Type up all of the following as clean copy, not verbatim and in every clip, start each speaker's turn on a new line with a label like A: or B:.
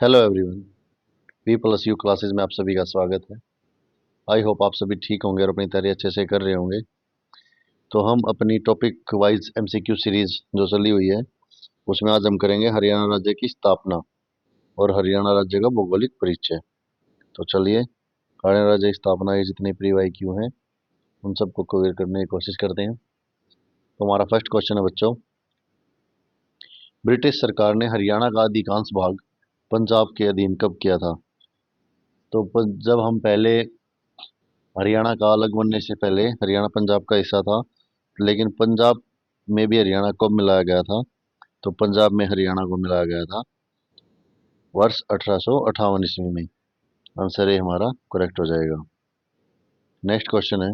A: Hello everyone. P plus you classes में आप सभी का स्वागत है। आई होप आप सभी ठीक होंगे और अपनी तैयारी अच्छे से कर रहे होंगे। तो हम अपनी टॉपिक वाइज एमसीक्यू सीरीज जो चली हुई है उसमें आज हम करेंगे हरियाणा राज्य की स्थापना और हरियाणा राज्य का भौगोलिक परिचय। तो चलिए हरियाणा राज्य की स्थापना के जितने प्री वाई क्यू हैं उन सबको कवर करने की कोशिश करते हैं। तो हमारा फर्स्ट क्वेश्चन है बच्चों, ब्रिटिश सरकार ने हरियाणा का अधिकांश भाग पंजाब के अधीन कब किया था? तो जब हम पहले हरियाणा का अलग बनने से पहले हरियाणा पंजाब का हिस्सा था, लेकिन पंजाब में भी हरियाणा को मिलाया गया था। तो पंजाब में हरियाणा को मिलाया गया था वर्ष 1858 ईस्वी में। आंसर ए हमारा करेक्ट हो जाएगा। नेक्स्ट क्वेश्चन है,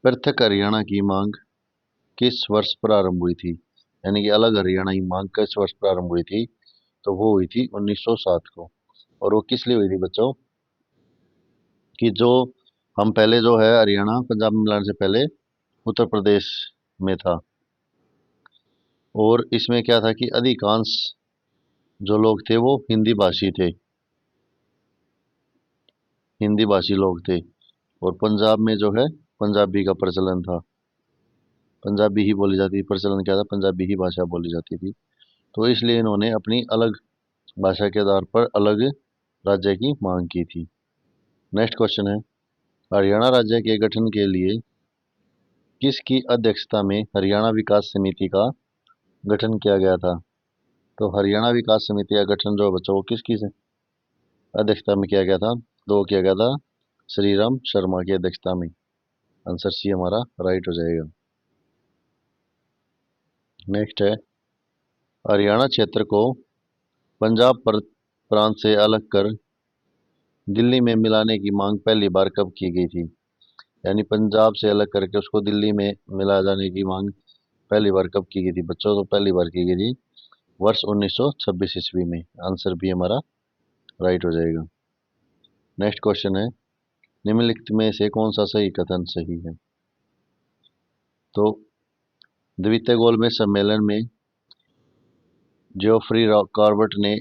A: पृथक हरियाणा की मांग किस वर्ष प्रारंभ हुई थी? यानी कि अलग हरियाणा की मांग किस वर्ष प्रारंभ हुई थी? तो वो हुई थी 1907 को। और वो किस लिए हुई थी बच्चों? कि जो हम पहले जो है हरियाणा पंजाब में मिलाने से पहले उत्तर प्रदेश में था। और इसमें क्या था कि अधिकांश जो लोग थे वो हिंदी भाषी थे, हिंदी भाषी लोग थे। और पंजाब में जो है पंजाबी का प्रचलन था, पंजाबी ही बोली जाती थी। प्रचलन क्या था? पंजाबी ही भाषा बोली जाती थी। तो इसलिए इन्होंने अपनी अलग भाषा के आधार पर अलग राज्य की मांग की थी। नेक्स्ट क्वेश्चन है, हरियाणा राज्य के गठन के लिए किसकी अध्यक्षता में हरियाणा विकास समिति का गठन किया गया था? तो हरियाणा विकास समिति का गठन जो है बच्चों वो किसकी अध्यक्षता में किया गया था? तो वो किया गया था श्री राम शर्मा की अध्यक्षता में। आंसर सी हमारा राइट हो जाएगा। नेक्स्ट है, हरियाणा क्षेत्र को पंजाब प्रांत से अलग कर दिल्ली में मिलाने की मांग पहली बार कब की गई थी? यानी पंजाब से अलग करके उसको दिल्ली में मिला जाने की मांग पहली बार कब की गई थी बच्चों? तो पहली बार की गई थी वर्ष 1926 ईस्वी में। आंसर भी हमारा राइट हो जाएगा। नेक्स्ट क्वेश्चन है, निम्नलिखित में से कौन सा सही कथन सही है? तो द्वितीय गोलमेज सम्मेलन में जियोफ्री कॉर्बेट ने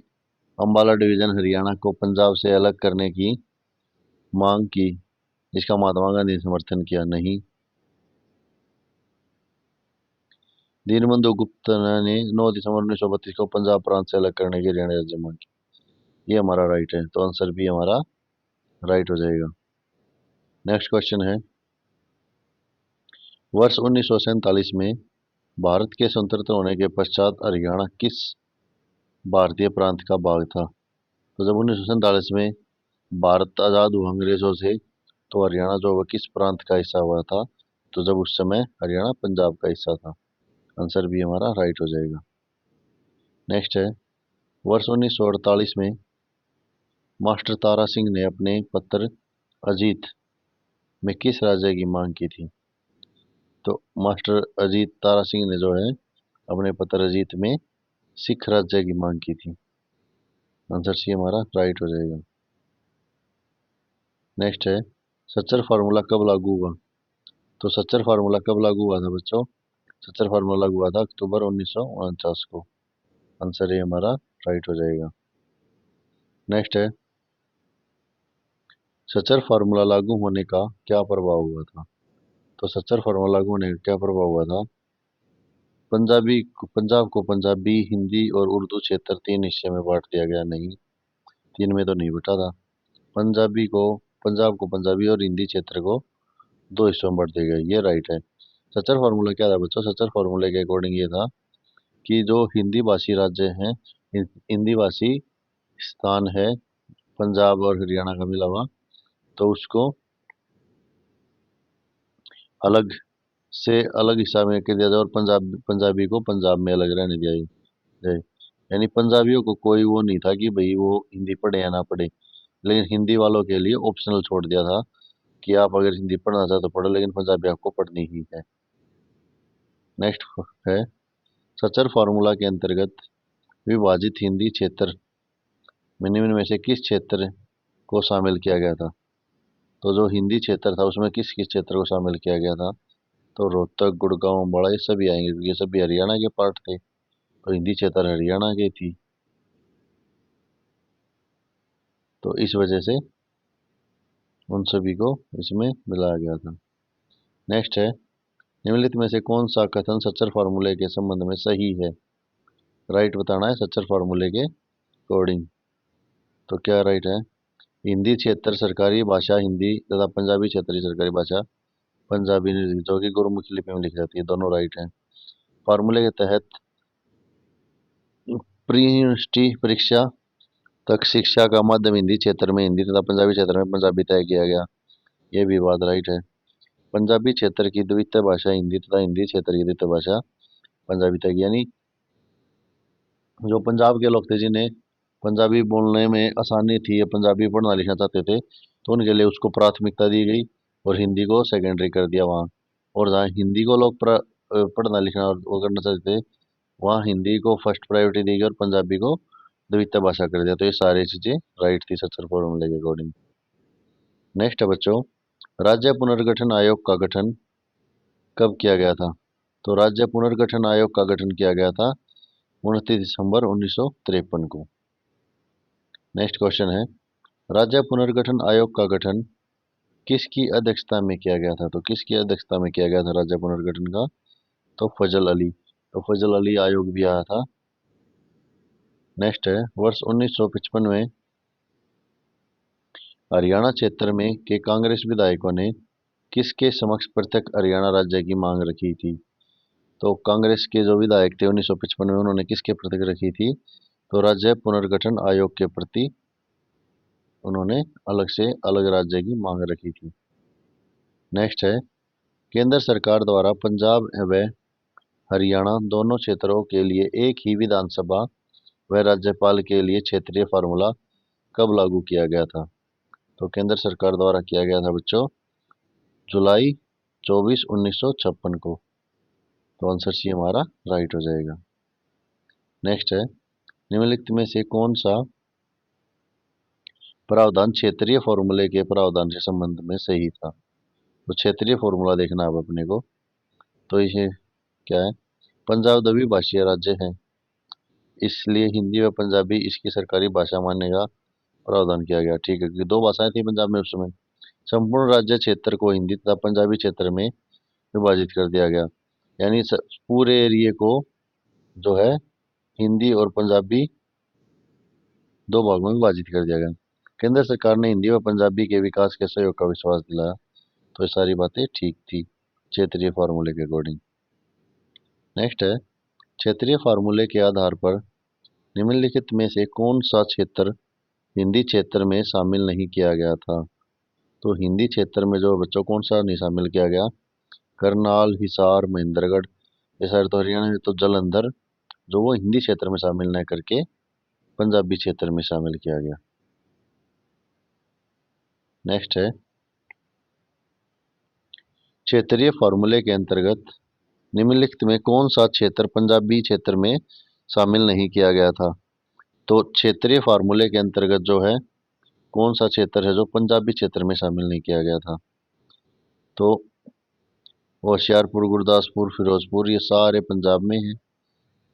A: अंबाला डिवीजन हरियाणा को पंजाब से अलग करने की मांग की, जिसका महात्मा गांधी ने समर्थन किया नहीं। दीनबंधु गुप्ता ने 9 दिसंबर 1932 को पंजाब प्रांत से अलग करने की हरियाणा राज्य मांग की। ये हमारा राइट है, तो आंसर भी हमारा राइट हो जाएगा। नेक्स्ट क्वेश्चन है, वर्ष 1947 में भारत के स्वतंत्र होने के पश्चात हरियाणा किस भारतीय प्रांत का भाग था? तो जब 1947 में भारत आज़ाद हुआ अंग्रेजों से, तो हरियाणा जो वह किस प्रांत का हिस्सा हुआ था? तो जब उस समय हरियाणा पंजाब का हिस्सा था। आंसर भी हमारा राइट हो जाएगा। नेक्स्ट है, वर्ष 1948 में मास्टर तारा सिंह ने अपने पत्र अजीत में किस राज्य की मांग की थी? तो मास्टर अजीत तारा सिंह ने जो है अपने पत्र अजीत में सिख राज्य की मांग की थी। आंसर सी हमारा राइट हो जाएगा। नेक्स्ट है, सच्चर फार्मूला कब लागू हुआ? तो सच्चर फार्मूला कब लागू हुआ था बच्चों? सच्चर फार्मूला लागू हुआ था अक्टूबर 1949 को। आंसर ये हमारा राइट हो जाएगा। नेक्स्ट है, सच्चर फार्मूला लागू होने का क्या प्रभाव हुआ था? तो सच्चर फार्मूला लागू होने का क्या प्रभाव हुआ था? पंजाब को पंजाबी, हिंदी और उर्दू क्षेत्र 3 हिस्से में बांट दिया गया। नहीं, 3 में तो नहीं बटा था। पंजाबी को पंजाब को पंजाबी और हिंदी क्षेत्र को 2 हिस्सों में बांट दिया गया, ये राइट है। सच्चर फार्मूला क्या था बच्चों? सच्चर फार्मूले के अकॉर्डिंग ये था कि जो हिंदी भाषी राज्य हैं, हिंदी भाषी स्थान है पंजाब और हरियाणा का मिला हुआ, तो उसको अलग से अलग हिस्सा में कर दिया जाए और पंजाबी को पंजाब में अलग रहने दिया जाए। यानी पंजाबियों को कोई वो नहीं था कि भाई वो हिंदी पढ़े या ना पढ़े, लेकिन हिंदी वालों के लिए ऑप्शनल छोड़ दिया था कि आप अगर हिंदी पढ़ना चाहते तो पढ़ो, लेकिन पंजाबी आपको पढ़नी ही है। नेक्स्ट है, सचर फार्मूला के अंतर्गत विभाजित हिंदी क्षेत्र में निम्न में से किस क्षेत्र को शामिल किया गया था? तो जो हिंदी क्षेत्र था उसमें किस किस क्षेत्र को शामिल किया गया था? तो रोहतक, गुड़गांव, अम्बाड़ा ये सभी आएंगे क्योंकि ये सभी हरियाणा के पार्ट थे, तो हिंदी क्षेत्र हरियाणा की थी। तो इस वजह से उन सभी को इसमें मिलाया गया था। नेक्स्ट है, निम्नलिखित में से कौन सा कथन सच्चर फार्मूले के संबंध में सही है? राइट बताना है सच्चर फार्मूले के अकॉर्डिंग। तो क्या राइट है? हिंदी क्षेत्र सरकारी भाषा हिंदी तथा पंजाबी क्षेत्रीय सरकारी भाषा पंजाबी जो कि गुरुमुखी लिपि में लिखी जाती है, दोनों राइट हैं। फार्मूले के तहत प्री यूनिवर्सिटी परीक्षा तक शिक्षा का माध्यम हिंदी क्षेत्र में हिंदी तथा पंजाबी क्षेत्र में पंजाबी तय किया गया, ये भी बात राइट है। पंजाबी क्षेत्र की द्वितीय भाषा हिंदी तथा हिंदी क्षेत्र की द्वितीय भाषा पंजाबी तय, यानी जो पंजाब के लोग थे जिन्हें पंजाबी बोलने में आसानी थी या पंजाबी पढ़ना लिखना चाहते थे, तो उनके लिए उसको प्राथमिकता दी गई और हिंदी को सेकेंडरी कर दिया वहाँ। और जहाँ हिंदी को लोग पढ़ना लिखना और वो करना चाहते थे, वहाँ हिंदी को फर्स्ट प्रायोरिटी दी गई और पंजाबी को द्वितीय भाषा कर दिया। तो ये सारी चीज़ें राइट थी सच्चर फॉर्मूले के अकॉर्डिंग। नेक्स्ट है बच्चों, राज्य पुनर्गठन आयोग का गठन कब किया गया था? तो राज्य पुनर्गठन आयोग का गठन किया गया था 29 दिसंबर 1953 को। नेक्स्ट क्वेश्चन है, राज्य पुनर्गठन आयोग का गठन किसकी अध्यक्षता में किया गया था? तो किसकी अध्यक्षता में किया गया था राज्य पुनर्गठन का? तो फजल अली। तो फजल अली आयोग भी आया था। नेक्स्ट है, वर्ष 1955 में हरियाणा क्षेत्र में के कांग्रेस विधायकों ने किसके समक्ष प्रत्येक हरियाणा राज्य की मांग रखी थी? तो कांग्रेस के जो विधायक थे 1955 में, उन्होंने किसके प्रति रखी थी? तो राज्य पुनर्गठन आयोग के प्रति उन्होंने अलग से अलग राज्य की मांग रखी थी। नेक्स्ट है, केंद्र सरकार द्वारा पंजाब व हरियाणा दोनों क्षेत्रों के लिए एक ही विधानसभा व राज्यपाल के लिए क्षेत्रीय फार्मूला कब लागू किया गया था? तो केंद्र सरकार द्वारा किया गया था बच्चों जुलाई 24 1956 को। तो आंसर सी हमारा राइट हो जाएगा। नेक्स्ट है, निम्नलिखित में से कौन सा प्रावधान क्षेत्रीय फॉर्मूले के प्रावधान से संबंध में सही था? तो क्षेत्रीय फॉर्मूला देखना अब अपने को। तो ये क्या है? पंजाब द्विभाषीय राज्य है, इसलिए हिंदी व पंजाबी इसकी सरकारी भाषा मानने का प्रावधान किया गया। ठीक है, क्योंकि दो भाषाएं थी पंजाब में उस समय। संपूर्ण राज्य क्षेत्र को हिंदी तथा पंजाबी क्षेत्र में विभाजित कर दिया गया, यानी पूरे एरिए को जो है हिंदी और पंजाबी दो भागों में विभाजित कर दिया गया। केंद्र सरकार ने हिंदी व पंजाबी के विकास के सहयोग का विश्वास दिलाया। तो ये सारी बातें ठीक थी क्षेत्रीय फार्मूले के अकॉर्डिंग। नेक्स्ट है, क्षेत्रीय फार्मूले के आधार पर निम्नलिखित में से कौन सा क्षेत्र हिंदी क्षेत्र में शामिल नहीं किया गया था? तो हिंदी क्षेत्र में जो बच्चों कौन सा नहीं शामिल किया गया? करनाल, हिसार, महेंद्रगढ़, ये सारे तो हरियाणा में। तो जालंधर जो वो हिंदी क्षेत्र में शामिल न करके पंजाबी क्षेत्र में शामिल किया गया। नेक्स्ट है, क्षेत्रीय फार्मूले के अंतर्गत निम्नलिखित में कौन सा क्षेत्र पंजाबी क्षेत्र में शामिल नहीं किया गया था? तो क्षेत्रीय फार्मूले के अंतर्गत जो है कौन सा क्षेत्र है जो पंजाबी क्षेत्र में शामिल नहीं किया गया था? तो होशियारपुर, गुरदासपुर, फिरोजपुर ये सारे पंजाब में हैं,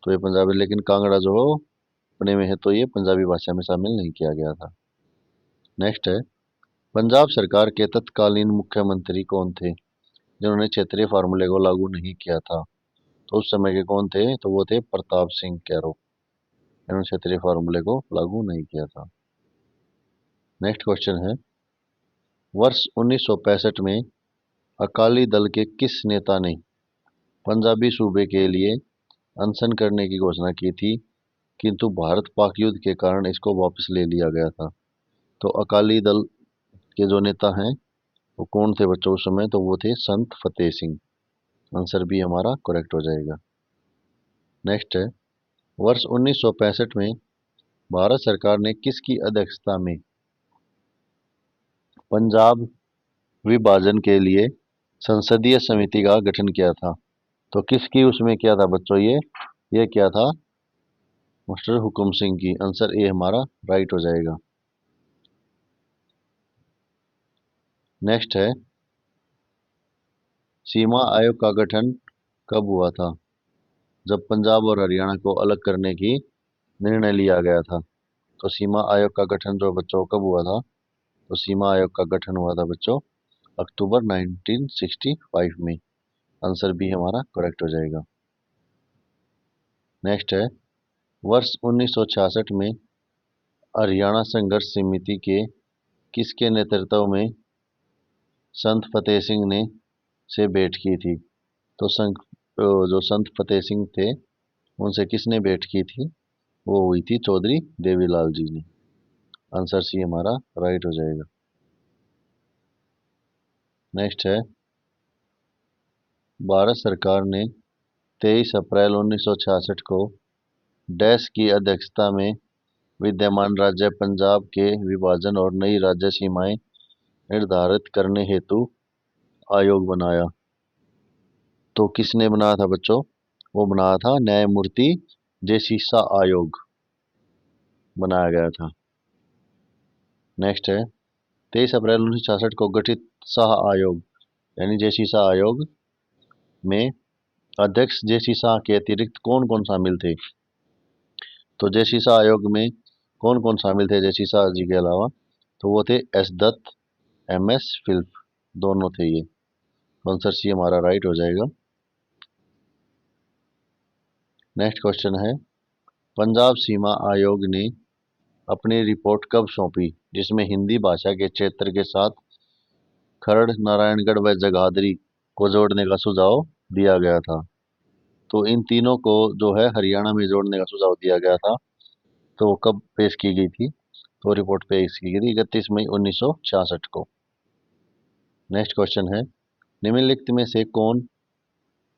A: तो ये पंजाबी, लेकिन कांगड़ा जो है अपने में है, तो ये पंजाबी भाषा में शामिल नहीं किया गया था। नेक्स्ट है, पंजाब सरकार के तत्कालीन मुख्यमंत्री कौन थे जिन्होंने क्षेत्रीय फार्मूले को लागू नहीं किया था? तो उस समय के कौन थे? तो वो थे प्रताप सिंह कैरो। इन्होंने क्षेत्रीय फार्मूले को लागू नहीं किया था। नेक्स्ट क्वेश्चन है, वर्ष 1965 में अकाली दल के किस नेता ने पंजाबी सूबे के लिए अनशन करने की घोषणा की थी, किंतु भारत पाक युद्ध के कारण इसको वापस ले लिया गया था? तो अकाली दल के जो नेता हैं वो कौन थे बच्चों उस समय? तो वो थे संत फतेह सिंह। आंसर भी हमारा करेक्ट हो जाएगा। नेक्स्ट है, वर्ष 1965 में भारत सरकार ने किसकी अध्यक्षता में पंजाब विभाजन के लिए संसदीय समिति का गठन किया था? तो किसकी उसमें किया था बच्चों? ये क्या था? मास्टर हुकुम सिंह की। आंसर ए हमारा राइट हो जाएगा। नेक्स्ट है, सीमा आयोग का गठन कब हुआ था? जब पंजाब और हरियाणा को अलग करने की निर्णय लिया गया था। तो सीमा आयोग का गठन जो बच्चों कब हुआ था? तो सीमा आयोग का गठन हुआ था बच्चों अक्टूबर 1965 में। आंसर बी हमारा करेक्ट हो जाएगा। नेक्स्ट है, वर्ष 1966 में हरियाणा संघर्ष समिति के किसके नेतृत्व में संत फतेह सिंह ने से भेंट की थी? तो जो संत फतेह सिंह थे उनसे किसने भेंट की थी? वो हुई थी चौधरी देवीलाल जी ने। आंसर सी हमारा राइट हो जाएगा। नेक्स्ट है, भारत सरकार ने 23 अप्रैल 1966 को डैश की अध्यक्षता में विद्यमान राज्य पंजाब के विभाजन और नई राज्य सीमाएं निर्धारित करने हेतु आयोग बनाया। तो किसने बनाया था बच्चों? वो बनाया था न्यायमूर्ति जे.सी. शाह आयोग बनाया गया था। नेक्स्ट है, 23 अप्रैल 1966 को गठित शाह आयोग यानी जे.सी. शाह आयोग में अध्यक्ष जे.सी. शाह के अतिरिक्त कौन कौन शामिल थे? तो जे.सी. शाह आयोग में कौन कौन शामिल थे जे.सी. शाह जी के अलावा? तो वो थे एस दत्त, एम.एस. फिल्प, दोनों थे ये। तो आंसर सी हमारा राइट हो जाएगा। नेक्स्ट क्वेश्चन है, पंजाब सीमा आयोग ने अपनी रिपोर्ट कब सौंपी जिसमें हिंदी भाषा के क्षेत्र के साथ खरड़, नारायणगढ़ व जगाधरी को जोड़ने का सुझाव दिया गया था? तो इन तीनों को जो है हरियाणा में जोड़ने का सुझाव दिया गया था। तो वो कब पेश की गई थी? तो रिपोर्ट पेश की गई थी 31 मई 1966 को। नेक्स्ट क्वेश्चन है, निम्नलिखित में से कौन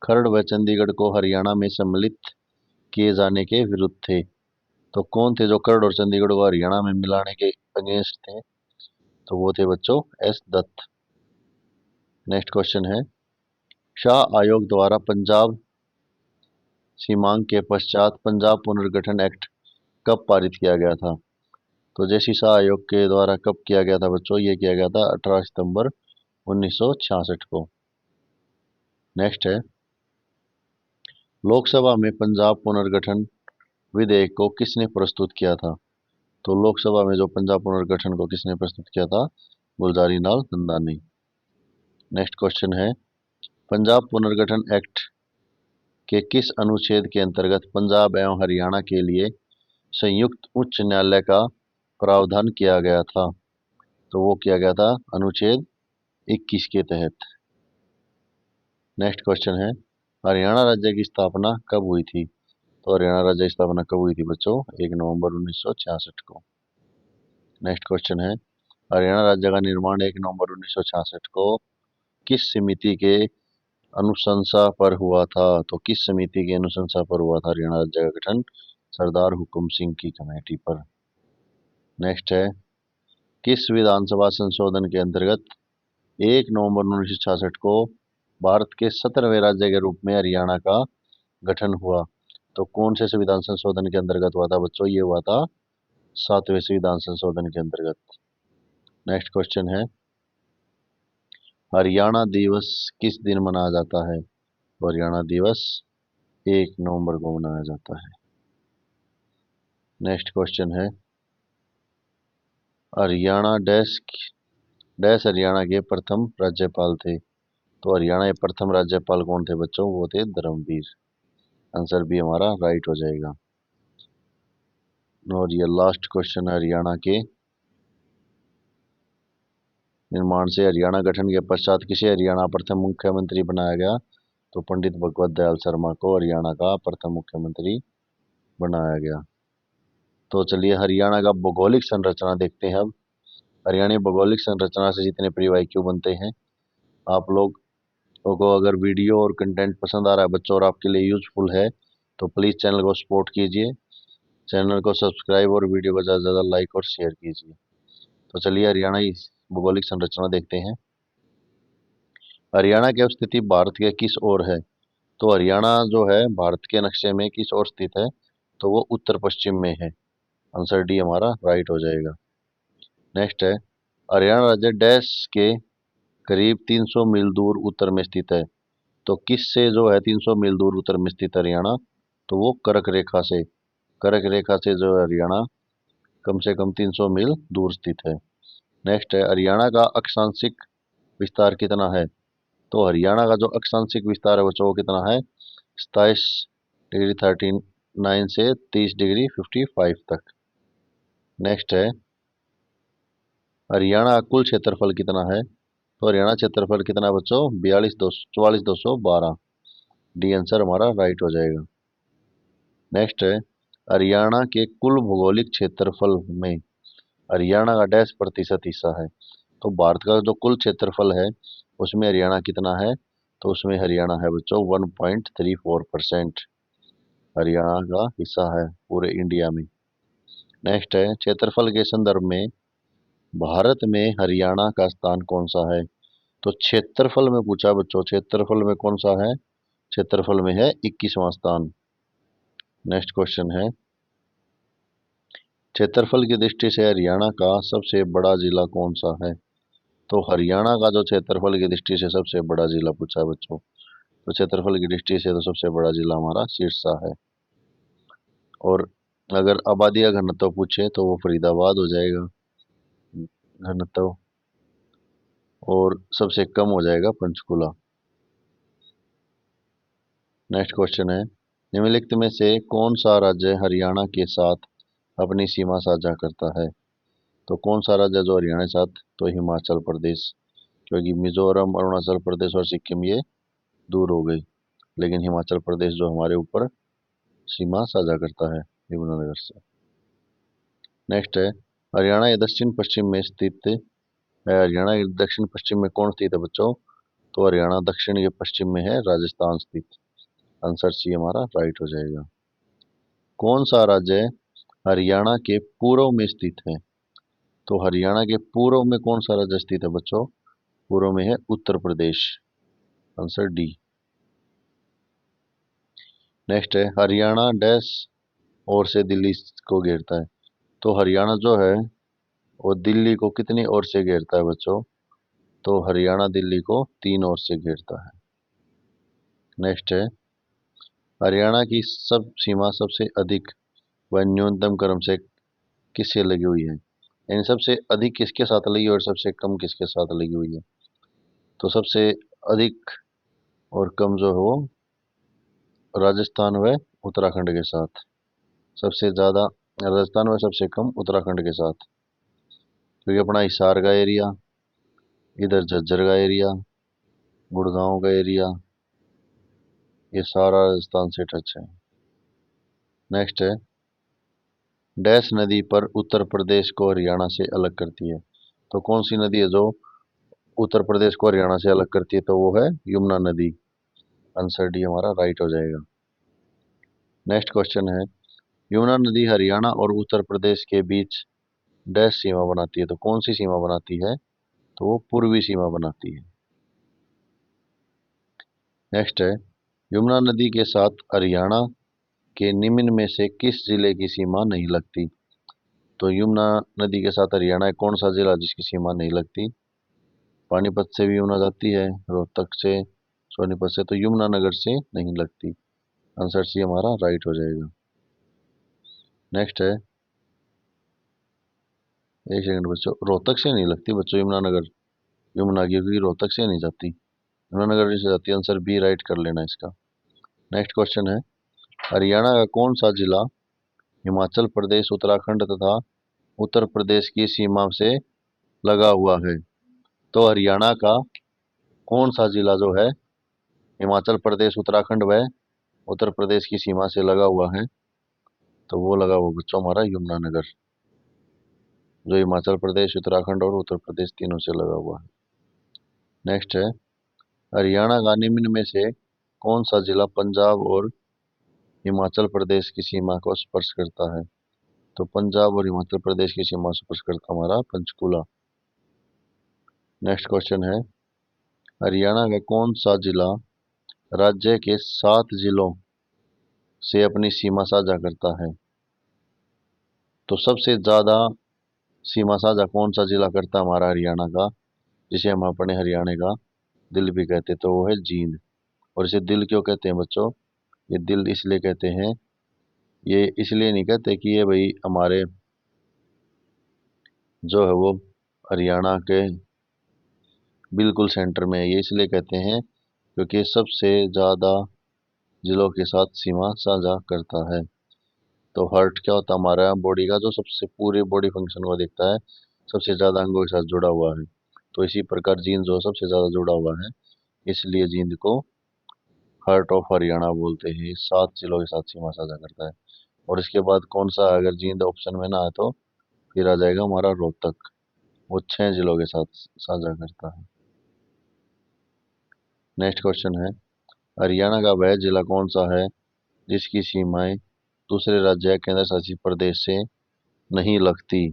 A: खरड़ व चंडीगढ़ को हरियाणा में सम्मिलित किए जाने के विरुद्ध थे? तो कौन थे जो खरड़ और चंडीगढ़ को हरियाणा में मिलाने के अगेंस्ट थे? तो वो थे बच्चों एस दत्त। नेक्स्ट क्वेश्चन है, शाह आयोग द्वारा पंजाब सीमांक के पश्चात पंजाब पुनर्गठन एक्ट कब पारित किया गया था? तो जे.सी. शाह आयोग के द्वारा कब किया गया था बच्चों? ये किया गया था 18 सितंबर 1966 को। नेक्स्ट है, लोकसभा में पंजाब पुनर्गठन विधेयक को किसने प्रस्तुत किया था? तो लोकसभा में जो पंजाब पुनर्गठन को किसने प्रस्तुत किया था? गुलजारी लाल नंदा ने। नेक्स्ट क्वेश्चन है, पंजाब पुनर्गठन एक्ट के किस अनुच्छेद के अंतर्गत पंजाब एवं हरियाणा के लिए संयुक्त उच्च न्यायालय का प्रावधान किया गया था? तो वो किया गया था अनुच्छेद 21 के तहत। नेक्स्ट क्वेश्चन है, हरियाणा राज्य की स्थापना कब हुई थी? तो हरियाणा राज्य की स्थापना कब हुई थी बच्चों? 1 नवंबर 1966 को। नेक्स्ट क्वेश्चन है, हरियाणा राज्य का निर्माण 1 नवंबर 1966 को किस समिति के अनुशंसा पर हुआ था? तो किस समिति की अनुशंसा पर हुआ था हरियाणा राज्य का गठन? सरदार हुकुम सिंह की कमेटी पर। नेक्स्ट है, किस विधानसभा संशोधन के अंतर्गत 1 नवंबर 1966 को भारत के 17वें राज्य के रूप में हरियाणा का गठन हुआ? तो कौन से संविधान संशोधन के अंतर्गत हुआ था बच्चों? ये हुआ था 7वें संविधान संशोधन के अंतर्गत। नेक्स्ट क्वेश्चन है, हरियाणा दिवस किस दिन मनाया जाता है? तो हरियाणा दिवस 1 नवंबर को मनाया जाता है। नेक्स्ट क्वेश्चन है, हरियाणा डैश डैश हरियाणा के प्रथम राज्यपाल थे? तो हरियाणा के प्रथम राज्यपाल कौन थे बच्चों? वो थे धर्मवीर। आंसर भी हमारा राइट हो जाएगा। और ये लास्ट क्वेश्चन है हरियाणा के निर्माण से हरियाणा गठन के पश्चात किसे हरियाणा प्रथम मुख्यमंत्री बनाया गया? तो पंडित भगवत दयाल शर्मा को हरियाणा का प्रथम मुख्यमंत्री बनाया गया। तो चलिए हरियाणा का भौगोलिक संरचना देखते हैं अब। हरियाणा भौगोलिक संरचना से जितने प्री वाईक्यू बनते हैं, आप लोग को अगर वीडियो और कंटेंट पसंद आ रहा है बच्चों और आपके लिए यूजफुल है तो प्लीज़ चैनल को सपोर्ट कीजिए, चैनल को सब्सक्राइब और वीडियो को ज़्यादा से ज़्यादा लाइक और शेयर कीजिए। तो चलिए हरियाणा की भौगोलिक संरचना देखते हैं। हरियाणा की स्थिति भारत के किस ओर है? तो हरियाणा जो है भारत के नक्शे में किस ओर स्थित है? तो वो उत्तर पश्चिम में है। आंसर डी हमारा राइट हो जाएगा। नेक्स्ट है, हरियाणा राज्य डैश के करीब 300 मील दूर उत्तर में स्थित है? तो किस से जो है 300 मील दूर उत्तर में स्थित हरियाणा? तो वो कर्क रेखा से। कर्क रेखा से जो है हरियाणा कम से कम 300 मील दूर स्थित है। नेक्स्ट है, हरियाणा का अक्षांशिक विस्तार कितना है? तो हरियाणा का जो अक्षांशिक विस्तार है बच्चों वो कितना है? 27 डिग्री 39 से 30 डिग्री 55 तक। नेक्स्ट है, हरियाणा का कुल क्षेत्रफल कितना है? तो हरियाणा क्षेत्रफल कितना है बच्चों? 44,212। डी आंसर हमारा राइट हो जाएगा। नेक्स्ट है, हरियाणा के कुल भौगोलिक क्षेत्रफल में हरियाणा का डैश प्रतिशत हिस्सा है? तो भारत का जो कुल क्षेत्रफल है उसमें हरियाणा कितना है? तो उसमें हरियाणा है बच्चों 1.34% हरियाणा का हिस्सा है पूरे इंडिया में। नेक्स्ट है, क्षेत्रफल के संदर्भ में भारत में हरियाणा का स्थान कौन सा है? तो क्षेत्रफल में पूछा बच्चों, क्षेत्रफल में कौन सा है? क्षेत्रफल में है 21वां स्थान। नेक्स्ट क्वेश्चन है, क्षेत्रफल की दृष्टि से हरियाणा का सबसे बड़ा जिला कौन सा है? तो हरियाणा का जो क्षेत्रफल की दृष्टि से सबसे बड़ा जिला पूछा है बच्चों, तो क्षेत्रफल की दृष्टि से तो सबसे बड़ा जिला हमारा सिरसा है। और अगर आबादी का घनत्व पूछे तो वो फरीदाबाद हो जाएगा घनत्व, और सबसे कम हो जाएगा पंचकुला। नेक्स्ट क्वेश्चन है, निम्नलिखित में से कौन सा राज्य हरियाणा के साथ अपनी सीमा साझा करता है? तो कौन सा राज्य जो हरियाणा के साथ? तो हिमाचल प्रदेश, क्योंकि मिजोरम, अरुणाचल प्रदेश और सिक्किम ये दूर हो गई, लेकिन हिमाचल प्रदेश जो हमारे ऊपर सीमा साझा करता है यमुनानगर से। नेक्स्ट है, हरियाणा ये दक्षिण पश्चिम में स्थित है। हरियाणा के दक्षिण पश्चिम में कौन स्थित है बच्चों? तो हरियाणा दक्षिण के पश्चिम में है राजस्थान स्थित। आंसर सी हमारा राइट हो जाएगा। कौन सा राज्य हरियाणा के पूर्व में स्थित है? तो हरियाणा के पूर्व में कौन सा राज्य स्थित है बच्चों? पूर्व में है Uttar Pradesh. Answer D. Next है, हरियाणा डैश ओर से दिल्ली को घेरता है? तो हरियाणा जो है वो दिल्ली को कितनी ओर से घेरता है बच्चों? तो हरियाणा दिल्ली को 3 ओर से घेरता है। नेक्स्ट है, हरियाणा की सब सीमा सबसे अधिक व न्यूनतम क्रम से किससे लगी हुई है? यानी सबसे अधिक किसके साथ लगी और सबसे कम किसके साथ लगी हुई है? तो सबसे अधिक और कम जो है वो राजस्थान व उत्तराखंड के साथ, सबसे ज़्यादा राजस्थान व सबसे कम उत्तराखंड के साथ, क्योंकि अपना हिसार का एरिया, इधर झज्जर का एरिया, गुड़गांव का एरिया, ये सारा राजस्थान से टच है। नेक्स्ट है, डैश नदी पर उत्तर प्रदेश को हरियाणा से अलग करती है? तो कौन सी नदी है जो उत्तर प्रदेश को हरियाणा से अलग करती है? तो वो है यमुना नदी। आंसर डी हमारा राइट हो जाएगा। नेक्स्ट क्वेश्चन है, यमुना नदी हरियाणा और उत्तर प्रदेश के बीच डैश सीमा बनाती है? तो कौन सी सीमा बनाती है? तो वो पूर्वी सीमा बनाती है। नेक्स्ट है, यमुना नदी के साथ हरियाणा के निम्न में से किस जिले की सीमा नहीं लगती? तो यमुना नदी के साथ हरियाणा कौन सा जिला जिसकी सीमा नहीं लगती? पानीपत से भी यमुना जाती है, रोहतक से, सोनीपत से, तो यमुनानगर से नहीं लगती। आंसर सी हमारा राइट हो जाएगा। नेक्स्ट है, एक सेकंड बच्चों, रोहतक से नहीं लगती बच्चों यमुनानगर, यमुना क्योंकि रोहतक से नहीं जाती, यमुनानगर से जाती है। आंसर बी राइट कर लेना इसका। नेक्स्ट क्वेश्चन है, हरियाणा का कौन सा जिला हिमाचल प्रदेश, उत्तराखंड तथा उत्तर प्रदेश की सीमा से लगा हुआ है? तो हरियाणा का कौन सा जिला जो है हिमाचल प्रदेश, उत्तराखंड व उत्तर प्रदेश की सीमा से लगा हुआ है? तो वो लगा हुआ बच्चों हमारा यमुनानगर, जो हिमाचल प्रदेश, उत्तराखंड और उत्तर प्रदेश तीनों से लगा हुआ है। नेक्स्ट है, हरियाणा का निम्न में से कौन सा जिला पंजाब और हिमाचल प्रदेश की सीमा को स्पर्श करता है? तो पंजाब और हिमाचल प्रदेश की सीमा स्पर्श करता हमारा पंचकुला। नेक्स्ट क्वेश्चन है, हरियाणा का कौन सा जिला राज्य के 7 जिलों से अपनी सीमा साझा करता है? तो सबसे ज्यादा सीमा साझा कौन सा जिला करता है हमारा हरियाणा का, जिसे हम अपने हरियाणा का दिल भी कहते हैं? तो वो है जींद। और इसे दिल क्यों कहते हैं बच्चों? ये दिल इसलिए कहते हैं, ये इसलिए नहीं कहते कि ये भाई हमारे जो है वो हरियाणा के बिल्कुल सेंटर में है। ये इसलिए कहते हैं क्योंकि सबसे ज़्यादा जिलों के साथ सीमा साझा करता है। तो हार्ट क्या होता है? हमारा बॉडी का जो सबसे पूरे बॉडी फंक्शन को देखता है, सबसे ज़्यादा अंगों के साथ जुड़ा हुआ है। तो इसी प्रकार जींद जो सबसे ज़्यादा जुड़ा हुआ है, इसलिए जींद को हार्ट ऑफ हरियाणा बोलते हैं। 7 जिलों के साथ सीमा साझा करता है। और इसके बाद कौन सा, अगर जींद ऑप्शन में ना आए तो फिर आ जाएगा हमारा रोहतक। वो 6 जिलों के साथ साझा करता है। नेक्स्ट क्वेश्चन है, हरियाणा का वह जिला कौन सा है जिसकी सीमाएं दूसरे राज्य या केंद्र शासित प्रदेश से नहीं लगती?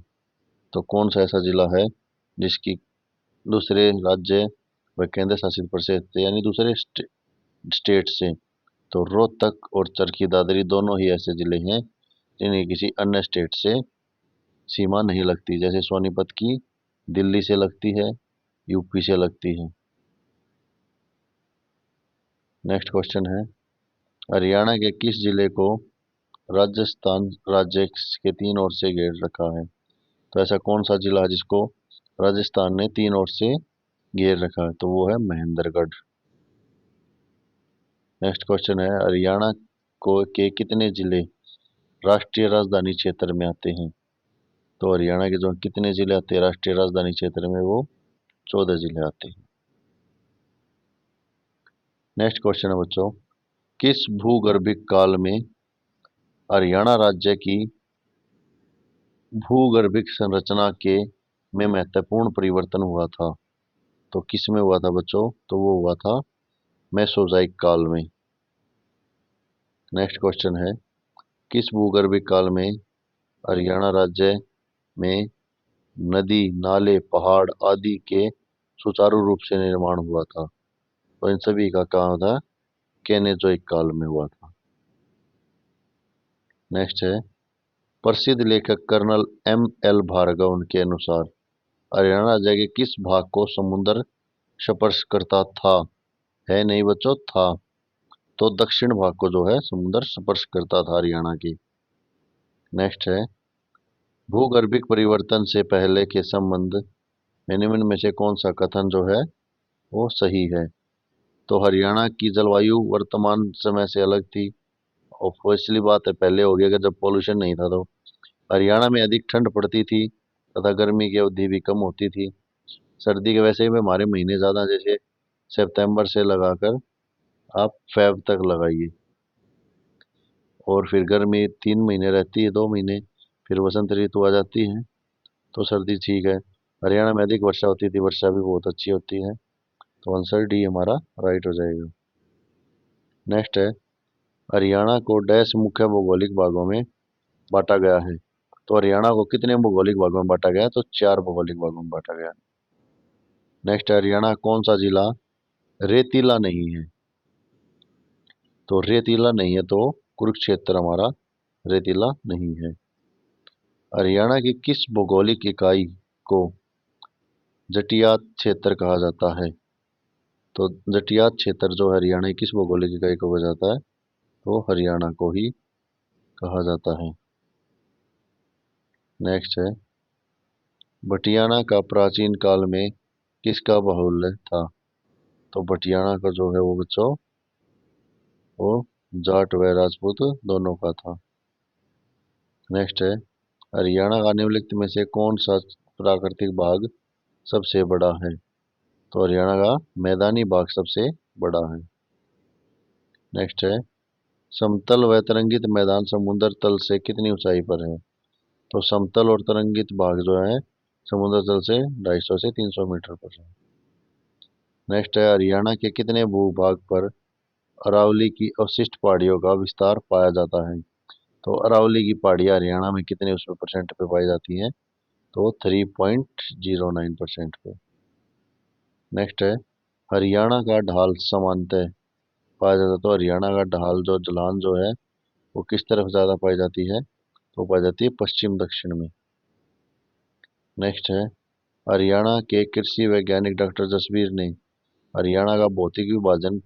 A: तो कौन सा ऐसा जिला है जिसकी दूसरे राज्य व केंद्र शासित प्रदेश से यानी दूसरे स्टेट से? तो रोहतक और चरखी दादरी दोनों ही ऐसे जिले हैं जिन्हें किसी अन्य स्टेट से सीमा नहीं लगती। जैसे सोनीपत की दिल्ली से लगती है, यूपी से लगती है। नेक्स्ट क्वेश्चन है, हरियाणा के किस जिले को राजस्थान राज्य के तीन ओर से घेर रखा है? तो ऐसा कौन सा जिला है जिसको राजस्थान ने तीन ओर से घेर रखा है? तो वो है महेंद्रगढ़। नेक्स्ट क्वेश्चन है, हरियाणा को के कितने जिले राष्ट्रीय राजधानी क्षेत्र में आते हैं? तो हरियाणा के जो कितने जिले आते हैं राष्ट्रीय राजधानी क्षेत्र में? वो 14 जिले आते हैं। नेक्स्ट क्वेश्चन है बच्चों, किस भूगर्भिक काल में हरियाणा राज्य की भूगर्भिक संरचना के में महत्वपूर्ण परिवर्तन हुआ था? तो किस में हुआ था बच्चों? तो वो हुआ था मेसोजाइक काल में। नेक्स्ट क्वेश्चन है, किस भूगर्भिक काल में हरियाणा राज्य में नदी, नाले, पहाड़ आदि के सुचारू रूप से निर्माण हुआ था? तो इन सभी का कहा था केनेजोइक काल में हुआ था। नेक्स्ट है, प्रसिद्ध लेखक कर्नल M.L. भार्गव के अनुसार हरियाणा राज्य के किस भाग को समुद्र स्पर्श करता था? है नहीं बच्चों, था। तो दक्षिण भाग को जो है समुद्र स्पर्श करता था हरियाणा की। नेक्स्ट है, भूगर्भिक परिवर्तन से पहले के संबंध में निम्न में से कौन सा कथन जो है वो सही है? तो हरियाणा की जलवायु वर्तमान समय से अलग थी। ऑब्वियसली बात है, पहले हो गया कि जब पोल्यूशन नहीं था तो हरियाणा में अधिक ठंड पड़ती थी तथा गर्मी की अवधि भी कम होती थी। सर्दी के वैसे भी हमारे महीने ज़्यादा, जैसे सितंबर से लगाकर आप फेब तक लगाइए। और फिर गर्मी 3 महीने रहती है, 2 महीने, फिर वसंत ऋतु आ जाती है तो सर्दी ठीक है। हरियाणा में अधिक वर्षा होती थी, वर्षा भी बहुत अच्छी होती है। तो आंसर डी हमारा राइट हो जाएगा। नेक्स्ट है, हरियाणा को डैश मुख्य भौगोलिक भागों में बांटा गया है? तो हरियाणा को कितने भौगोलिक भागों में बांटा गया है? तो 4 भौगोलिक भागों में बांटा गया है। नेक्स्ट है, हरियाणा कौन सा जिला रेतीला नहीं है? तो रेतीला नहीं है तो कुरुक्षेत्र हमारा रेतीला नहीं है। हरियाणा की किस भौगोलिक इकाई को जटियात क्षेत्र कहा जाता है? तो जटियात क्षेत्र जो हरियाणा की किस भौगोलिक इकाई को कहा जाता है? तो हरियाणा को ही कहा जाता है। नेक्स्ट है, बटियाना का प्राचीन काल में किसका बाहुल्य था? तो बटियाना का जो है वो बच्चों वो जाट व राजपूत दोनों का था। नेक्स्ट है, हरियाणा का निम्नलिखित में से कौन सा प्राकृतिक भाग सबसे बड़ा है? तो हरियाणा का मैदानी भाग सबसे बड़ा है। नेक्स्ट है, समतल व तरंगित मैदान समुद्र तल से कितनी ऊंचाई पर है? तो समतल और तरंगित भाग जो है समुद्र तल से 250 से 300 मीटर पर है। नेक्स्ट है, हरियाणा के कितने भूभाग पर अरावली की अवशिष्ट पहाड़ियों का विस्तार पाया जाता है? तो अरावली की पहाड़ियाँ हरियाणा में कितने उसमें परसेंट पे पाई जाती हैं? तो 3.09% पे। नेक्स्ट है, हरियाणा का ढाल समानतः पाया जाता है? तो हरियाणा का ढाल जो ढलान जो है वो किस तरफ ज़्यादा पाई जाती है? तो पाई जाती है पश्चिम दक्षिण में। नेक्स्ट है, हरियाणा के कृषि वैज्ञानिक डॉक्टर जसबीर ने हरियाणा का भौतिक विभाजन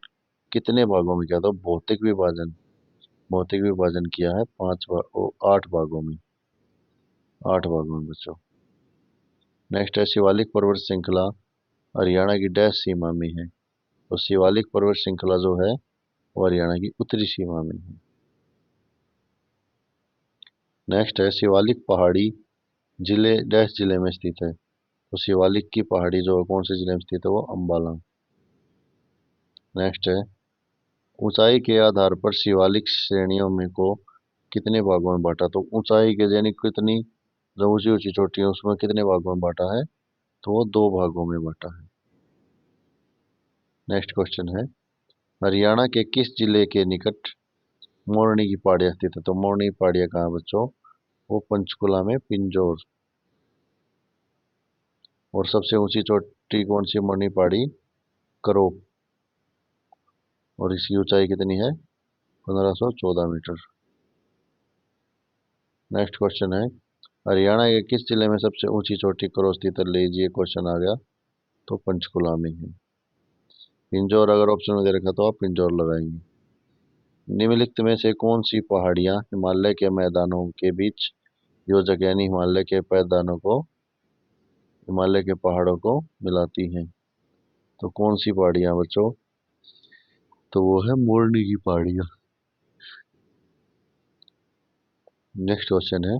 A: कितने भागों में किया? तो भौतिक विभाजन किया है 8 भागों में। 8 भागों में बच्चों। नेक्स्ट है शिवालिक पर्वत श्रृंखला हरियाणा की डैश सीमा में है। तो शिवालिक पर्वत श्रृंखला जो है वो हरियाणा की उत्तरी सीमा में है। नेक्स्ट है शिवालिक पहाड़ी जिले डैश जिले में स्थित है। तो शिवालिक की पहाड़ी जो है कौन से जिले में स्थित है, वो अंबाला। नेक्स्ट है ऊंचाई के आधार पर शिवालिक श्रेणियों में को कितने भागों में बांटा। तो ऊंचाई के यानी कितनी जो ऊंची ऊंची चोटी है उसमें कितने भागों में बांटा है, तो वो दो भागों में बांटा है। नेक्स्ट क्वेश्चन है हरियाणा के किस जिले के निकट मोरनी की पहाड़ियाँ स्थित है। तो मोरनी की पहाड़ियाँ कहाँ है बच्चों, वो पंचकुला में पिंजौर। और सबसे ऊंची चोटी कौन सी मोरनी पहाड़ी, करो। और इसकी ऊंचाई कितनी है, 1514 मीटर। नेक्स्ट क्वेश्चन है हरियाणा के किस जिले में सबसे ऊंची चोटी करो स्थित है। लीजिए क्वेश्चन आ गया, तो पंचकुला में है। पिंजौर अगर ऑप्शन में दे रखा तो आप पिंजौर लगाएंगे। निम्नलिखित में से कौन सी पहाड़ियां हिमालय के मैदानों के बीच योजक यानी हिमालय के मैदानों को हिमालय के पहाड़ों को मिलाती हैं। तो कौन सी पहाड़ियां बच्चों, तो वो है मोरनी की पहाड़ियां। नेक्स्ट क्वेश्चन है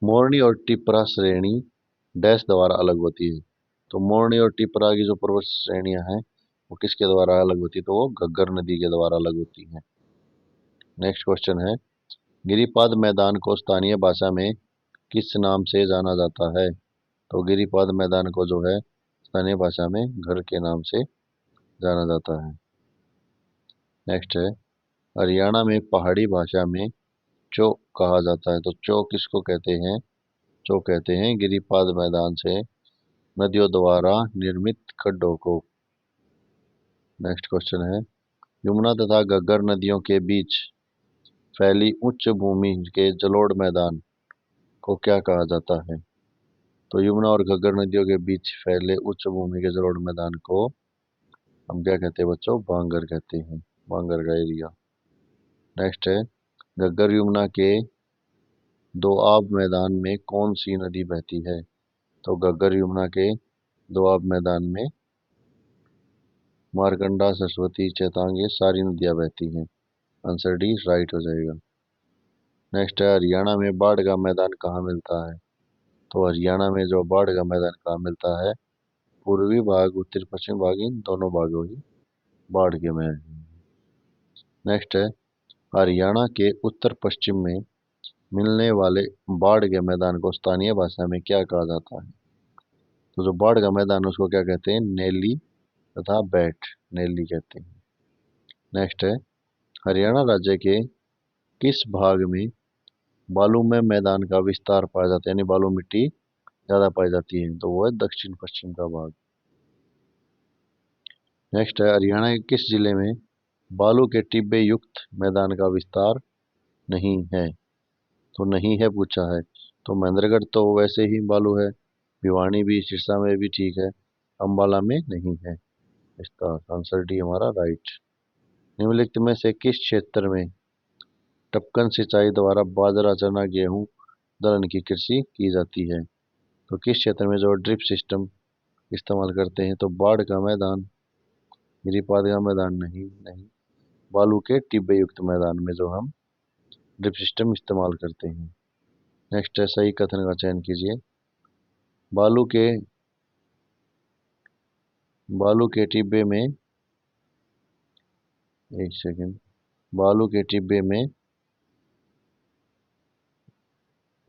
A: मोरनी और टिपरा श्रेणी डैश द्वारा अलग होती है। तो मोरनी और टिपरा की जो पर्वत श्रेणियां हैं वो किसके द्वारा अलग होती है, तो वो घग्गर नदी के द्वारा अलग होती हैं। नेक्स्ट क्वेश्चन है गिरिपाद मैदान को स्थानीय भाषा में किस नाम से जाना जाता है। तो गिरिपाद मैदान को जो है स्थानीय भाषा में घर के नाम से जाना जाता है। नेक्स्ट है हरियाणा में पहाड़ी भाषा में चौ कहा जाता है। तो चौ किसको कहते हैं, चौ कहते हैं गिरिपाद मैदान से नदियों द्वारा निर्मित खड्डों को। नेक्स्ट क्वेश्चन है यमुना तथा घग्गर नदियों के बीच फैली उच्च भूमि के जलोढ़ मैदान को क्या कहा जाता है। तो यमुना और घग्गर नदियों के बीच फैले उच्च भूमि के जलोढ़ मैदान को हम क्या कहते हैं बच्चों, बांगर कहते हैं, बांगर का एरिया। नेक्स्ट है घग्गर यमुना के दोआब मैदान में कौन सी नदी बहती है। तो घग्गर यमुना के दोआब मैदान में मारकंडा सरस्वती चेतांग ये सारी नदियां बहती हैं। आंसर डी राइट हो जाएगा। नेक्स्ट है हरियाणा में बाढ़ का मैदान कहाँ मिलता है। तो हरियाणा में जो बाढ़ का मैदान कहाँ मिलता है, पूर्वी भाग उत्तर पश्चिम भाग इन दोनों भागों ही बाढ़ के में। नेक्स्ट है हरियाणा के उत्तर पश्चिम में मिलने वाले बाढ़ के मैदान को स्थानीय भाषा में क्या कहा जाता है। तो जो बाढ़ का मैदान है उसको क्या कहते हैं, नेली तथा बैठ, नेली कहते हैं। नेक्स्ट है हरियाणा राज्य के किस भाग में बालू में मैदान का विस्तार पाया जाता है यानी बालू मिट्टी ज्यादा पाई जाती है। तो वो है दक्षिण पश्चिम का भाग। नेक्स्ट है हरियाणा के किस जिले में बालू के टिब्बे युक्त मैदान का विस्तार नहीं है। तो नहीं है पूछा है, तो महेंद्रगढ़ तो वैसे ही बालू है, भिवानी भी, सिरसा में भी ठीक है, अंबाला में नहीं है। इसका आंसर डी हमारा राइट। निम्नलिखित में से किस क्षेत्र में टपकन सिंचाई द्वारा बाजरा चना गेहूं दलहन की कृषि की जाती है। तो किस क्षेत्र में जो ड्रिप सिस्टम इस्तेमाल करते हैं, तो बाढ़ का मैदान, गिरिपाद का मैदान नहीं, नहीं, बालू के टिब्बे युक्त मैदान में जो हम ड्रिप सिस्टम इस्तेमाल करते हैं। नेक्स्ट है सही कथन का चयन कीजिए। बालू के बालू के टिब्बे में, एक सेकंड, बालू के टिब्बे में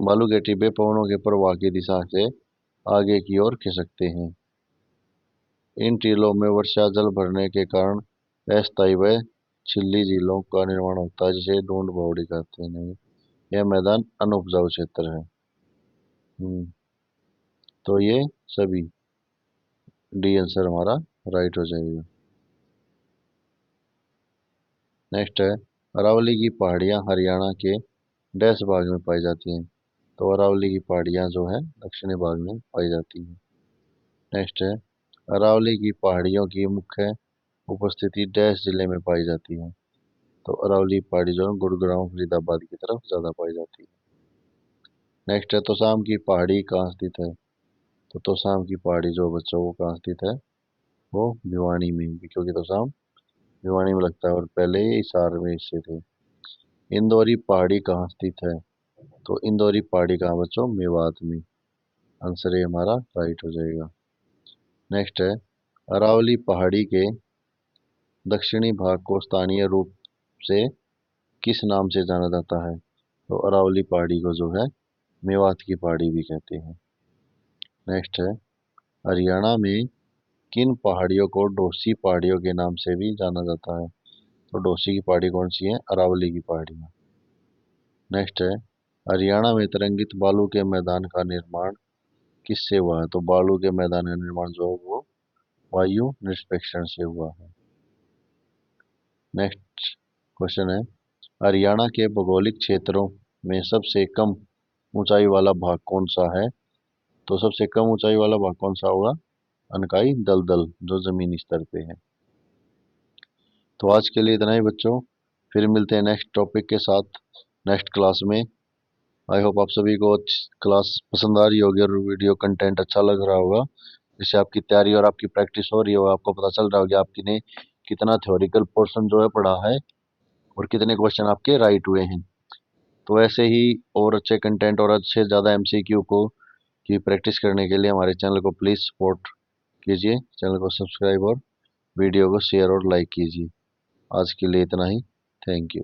A: बालू के टिब्बे पवनों के प्रवाह की दिशा से आगे की ओर खिसकते हैं। इन टीलों में वर्षा जल भरने के कारण अस्थायी व छिल्ली झीलों का निर्माण होता है जिसे ढूंढ बावड़ी कहते हैं। नहीं, यह मैदान अनउपजाऊ क्षेत्र है। हम्म, तो ये सभी डी आंसर हमारा राइट हो जाएगा। नेक्स्ट है अरावली की पहाड़ियां हरियाणा के डैश भाग में पाई जाती हैं। तो अरावली की पहाड़ियां जो है दक्षिणी भाग में पाई जाती हैं। नेक्स्ट है अरावली की पहाड़ियों की मुख्य उपस्थिति डैश जिले में पाई जाती है। तो अरावली पहाड़ी जो है गुड़गांव फरीदाबाद की तरफ ज्यादा पाई जाती है। नेक्स्ट है तोशाम की पहाड़ी कहाँ स्थित है। तो तोशाम की पहाड़ी जो बच्चों वो कहाँ स्थित है, वो भिवानी में, क्योंकि तोशाम भिवानी में लगता है और पहले ये हिसार में हिस्से थे। इंदौरी पहाड़ी कहाँ स्थित है, तो इंदौरी पहाड़ी कहाँ बच्चों, मेवात में। आंसर ये हमारा राइट हो जाएगा। नेक्स्ट है, अरावली पहाड़ी के दक्षिणी भाग को स्थानीय रूप से किस नाम से जाना जाता है, तो अरावली पहाड़ी को जो है मेवात की पहाड़ी भी कहते हैं। नेक्स्ट है, हरियाणा में किन पहाड़ियों को डोसी पहाड़ियों के नाम से भी जाना जाता है, तो डोसी की पहाड़ी कौन सी है, अरावली की पहाड़ियाँ। नेक्स्ट है, हरियाणा में तरंगित बालू के मैदान का निर्माण किससे हुआ है, तो बालू के मैदान का निर्माण जो है वो वायु निष्पेक्षण से हुआ है। नेक्स्ट क्वेश्चन है, हरियाणा के भौगोलिक क्षेत्रों में सबसे कम ऊंचाई वाला भाग कौन सा है, तो सबसे कम ऊंचाई वाला भाग कौन सा होगा, अनकाई दलदल जो जमीनी स्तर पे है। तो आज के लिए इतना ही बच्चों, फिर मिलते हैं नेक्स्ट टॉपिक के साथ नेक्स्ट क्लास में। आई होप आप सभी को क्लास पसंद आ रही होगी और वीडियो कंटेंट अच्छा लग रहा होगा, जिससे आपकी तैयारी और आपकी प्रैक्टिस हो रही हो, आपको पता चल रहा होगा आपने कितना थ्योरिकल पोर्शन जो है पढ़ा है और कितने क्वेश्चन आपके राइट हुए हैं। तो ऐसे ही और अच्छे कंटेंट और अच्छे ज़्यादा एमसीक्यू को की प्रैक्टिस करने के लिए हमारे चैनल को प्लीज़ सपोर्ट कीजिए, चैनल को सब्सक्राइब और वीडियो को शेयर और लाइक कीजिए। आज के लिए इतना ही। Thank you.